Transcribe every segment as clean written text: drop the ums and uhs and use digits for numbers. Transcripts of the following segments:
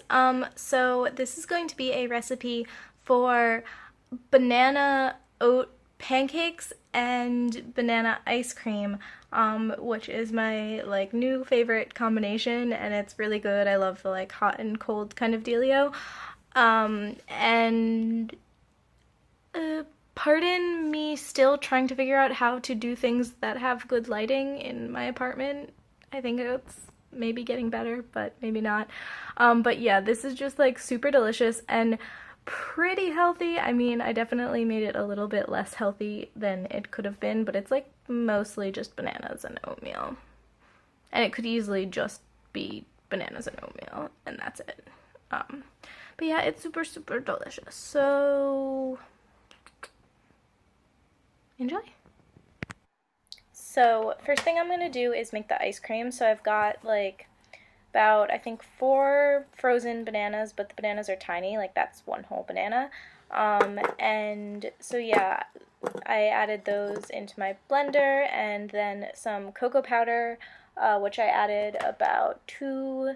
guys. So this is going to be a recipe for banana oat pancakes and banana ice cream, which is my like new favorite combination, and it's really good. I love the like hot and cold kind of dealio. And pardon me still trying to figure out how to do things that have good lighting in my apartment. I think it's maybe getting better, but maybe not. But yeah, this is just like super delicious and pretty healthy. I mean, I definitely made it a little bit less healthy than it could have been, but it's like mostly just bananas and oatmeal. And it could easily just be bananas and oatmeal, and that's it. But yeah, it's super, super delicious. So enjoy. So first thing I'm going to do is make the ice cream. So I've got like about, I think, 4 frozen bananas, but the bananas are tiny, like that's one whole banana. And so yeah, I added those into my blender, and then some cocoa powder, which I added about 2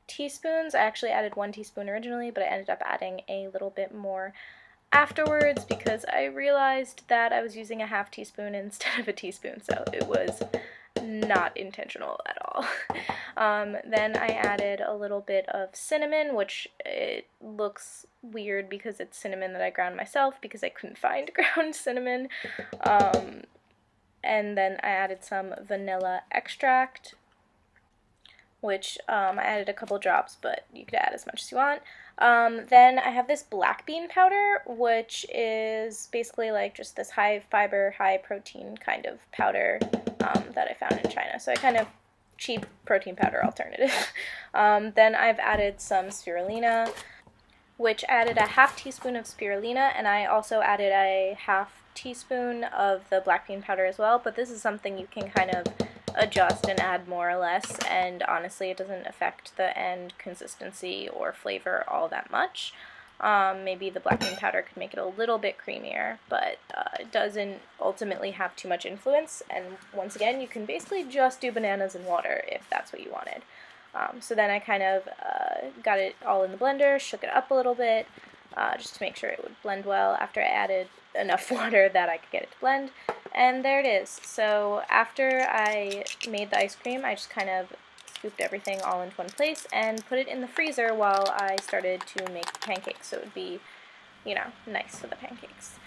teaspoons. I actually added 1 teaspoon originally, but I ended up adding a little bit more afterwards because I realized that I was using a half teaspoon instead of a teaspoon, so it was not intentional at all. Then I added a little bit of cinnamon, which it looks weird because it's cinnamon that I ground myself because I couldn't find ground cinnamon. And then I added some vanilla extract, which I added a couple drops, but you could add as much as you want. Then I have this black bean powder, which is basically like just this high fiber, high protein kind of powder that I found in China. So I kind of cheap protein powder alternative. Then I've added some spirulina, which added a half teaspoon of spirulina, and I also added a half teaspoon of the black bean powder as well, but this is something you can kind of adjust and add more or less, and honestly it doesn't affect the end consistency or flavor all that much. Maybe the black bean powder could make it a little bit creamier, but it doesn't ultimately have too much influence, and once again, you can basically just do bananas and water if that's what you wanted. So then I kind of got it all in the blender, shook it up a little bit, just to make sure it would blend well after I added enough water that I could get it to blend. And there it is. So after I made the ice cream, I just kind of scooped everything all into one place and put it in the freezer while I started to make the pancakes, so it would be, you know, nice for the pancakes.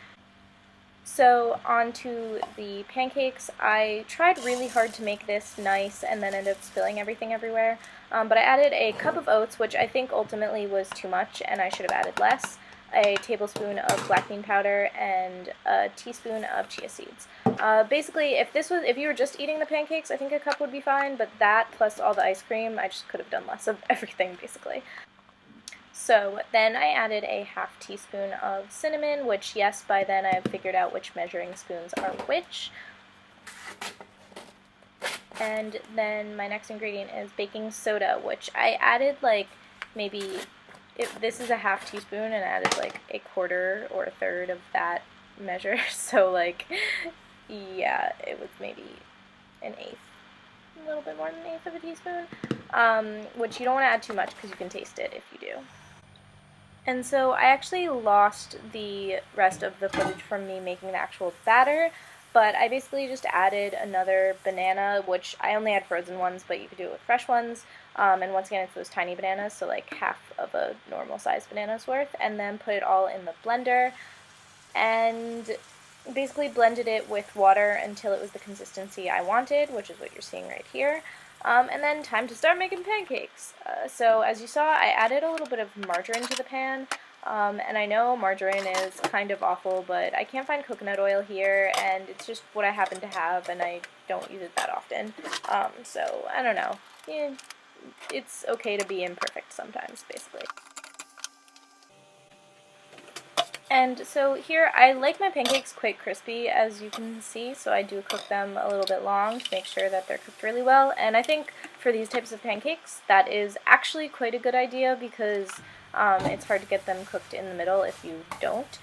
So on to the pancakes. I tried really hard to make this nice and then ended up spilling everything everywhere. But I added a cup of oats, which I think ultimately was too much and I should have added less, a tablespoon of black bean powder, and a teaspoon of chia seeds. Basically, if you were just eating the pancakes, I think a cup would be fine, but that plus all the ice cream, I just could have done less of everything, basically. So then I added a half teaspoon of cinnamon, which, yes, by then I've figured out which measuring spoons are which. And then my next ingredient is baking soda, which I added like maybe, this is a half teaspoon, and I added like a quarter or a third of that measure, so like, yeah, it was maybe an eighth, a little bit more than an eighth of a teaspoon, which you don't want to add too much because you can taste it if you do. And so I actually lost the rest of the footage from me making the actual batter, but I basically just added another banana, which I only had frozen ones, but you could do it with fresh ones. And once again, it's those tiny bananas, so like half of a normal sized banana's worth, and then put it all in the blender and basically blended it with water until it was the consistency I wanted, which is what you're seeing right here. And then time to start making pancakes. So as you saw, I added a little bit of margarine to the pan. And I know margarine is kind of awful, but I can't find coconut oil here, and it's just what I happen to have, and I don't use it that often. So I don't know. Yeah, it's okay to be imperfect sometimes, basically. And so here, I like my pancakes quite crispy, as you can see, so I do cook them a little bit long to make sure that they're cooked really well. And I think for these types of pancakes, that is actually quite a good idea because it's hard to get them cooked in the middle if you don't.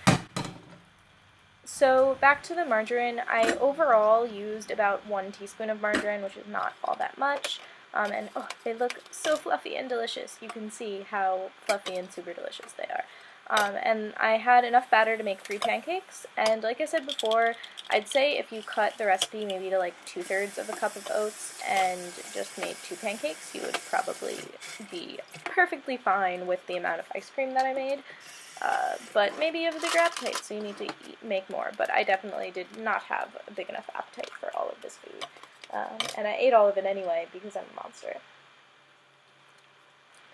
So back to the margarine, I overall used about 1 teaspoon of margarine, which is not all that much. And oh, they look so fluffy and delicious. You can see how fluffy and super delicious they are. And I had enough batter to make 3 pancakes, and like I said before, I'd say if you cut the recipe maybe to like 2/3 of a cup of oats and just made 2 pancakes, you would probably be perfectly fine with the amount of ice cream that I made. But maybe you have a bigger appetite, so you need to make more, but I definitely did not have a big enough appetite for all of this food. And I ate all of it anyway because I'm a monster.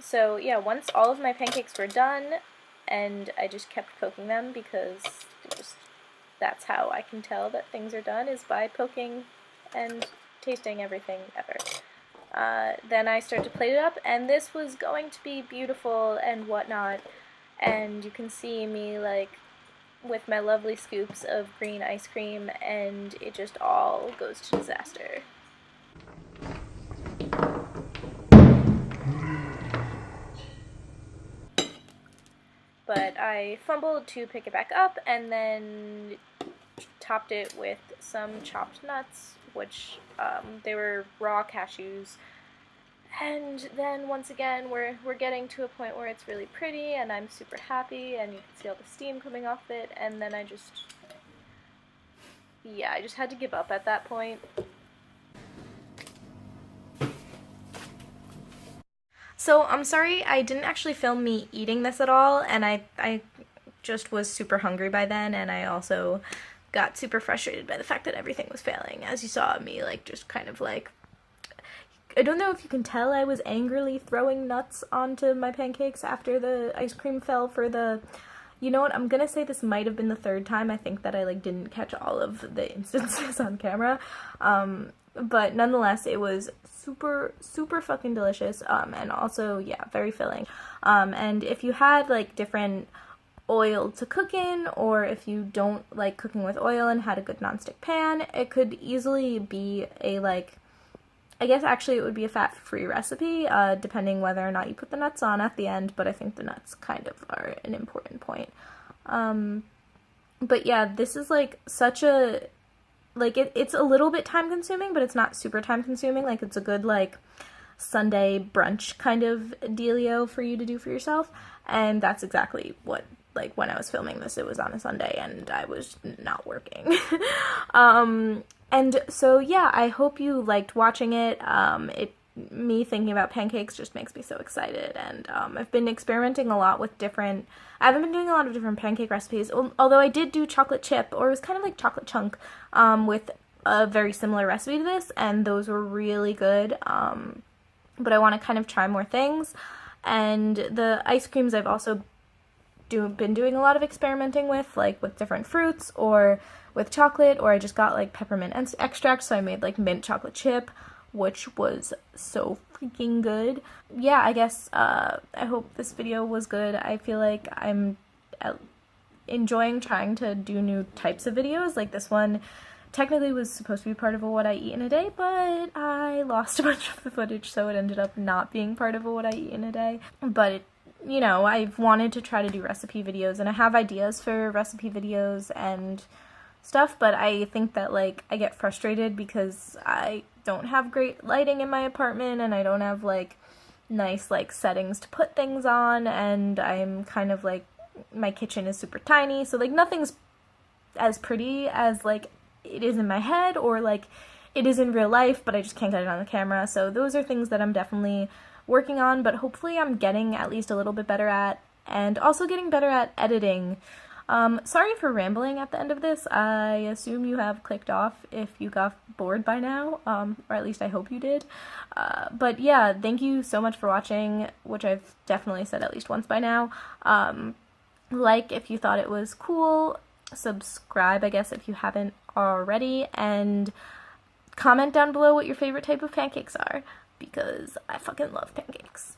So yeah, once all of my pancakes were done, and I just kept poking them because that's how I can tell that things are done, is by poking and tasting everything ever. Then I started to plate it up, and this was going to be beautiful and whatnot, and you can see me like with my lovely scoops of green ice cream, and it just all goes to disaster. But I fumbled to pick it back up and then topped it with some chopped nuts, which they were raw cashews. And then once again, we're getting to a point where it's really pretty and I'm super happy, and you can see all the steam coming off it, and then I just had to give up at that point. So I'm sorry I didn't actually film me eating this at all, and I just was super hungry by then, and I also got super frustrated by the fact that everything was failing. As you saw me like just kind of like, I don't know if you can tell, I was angrily throwing nuts onto my pancakes after the ice cream fell for the, you know what, I'm gonna say this might have been the 3rd time. I think that I like didn't catch all of the instances on camera. But nonetheless, it was super fucking delicious, and also, yeah, very filling. And if you had like different oil to cook in, or if you don't like cooking with oil and had a good nonstick pan, it could easily be a like, I guess actually it would be a fat-free recipe, depending whether or not you put the nuts on at the end, but I think the nuts kind of are an important point. But yeah, this is like such a, like, it's a little bit time-consuming, but it's not super time-consuming. Like, it's a good, like, Sunday brunch kind of dealio for you to do for yourself, and that's exactly what, like, when I was filming this, it was on a Sunday, and I was not working. And so, yeah, I hope you liked watching it. Me thinking about pancakes just makes me so excited, and I've been experimenting a lot with I haven't been doing a lot of different pancake recipes, although I did do chocolate chip, or it was kind of like chocolate chunk, with a very similar recipe to this, and those were really good, but I want to kind of try more things. And the ice creams I've also been doing a lot of experimenting with, like with different fruits, or with chocolate, or I just got like peppermint extract, so I made like mint chocolate chip, which was so freaking good. Yeah, I guess, I hope this video was good. I feel like I'm enjoying trying to do new types of videos. Like this one technically was supposed to be part of a what I eat in a day, but I lost a bunch of the footage, so it ended up not being part of a what I eat in a day. But you know, I've wanted to try to do recipe videos, and I have ideas for recipe videos and stuff, but I think that, like, I get frustrated because I don't have great lighting in my apartment, and I don't have, like, nice, like, settings to put things on, and I'm kind of, like, my kitchen is super tiny, so, like, nothing's as pretty as, like, it is in my head, or, like, it is in real life, but I just can't get it on the camera, so those are things that I'm definitely working on, but hopefully I'm getting at least a little bit better at, and also getting better at editing. Sorry for rambling at the end of this. I assume you have clicked off if you got bored by now, or at least I hope you did. But yeah, thank you so much for watching, which I've definitely said at least once by now. Like if you thought it was cool, subscribe, I guess, if you haven't already, and comment down below what your favorite type of pancakes are, because I fucking love pancakes.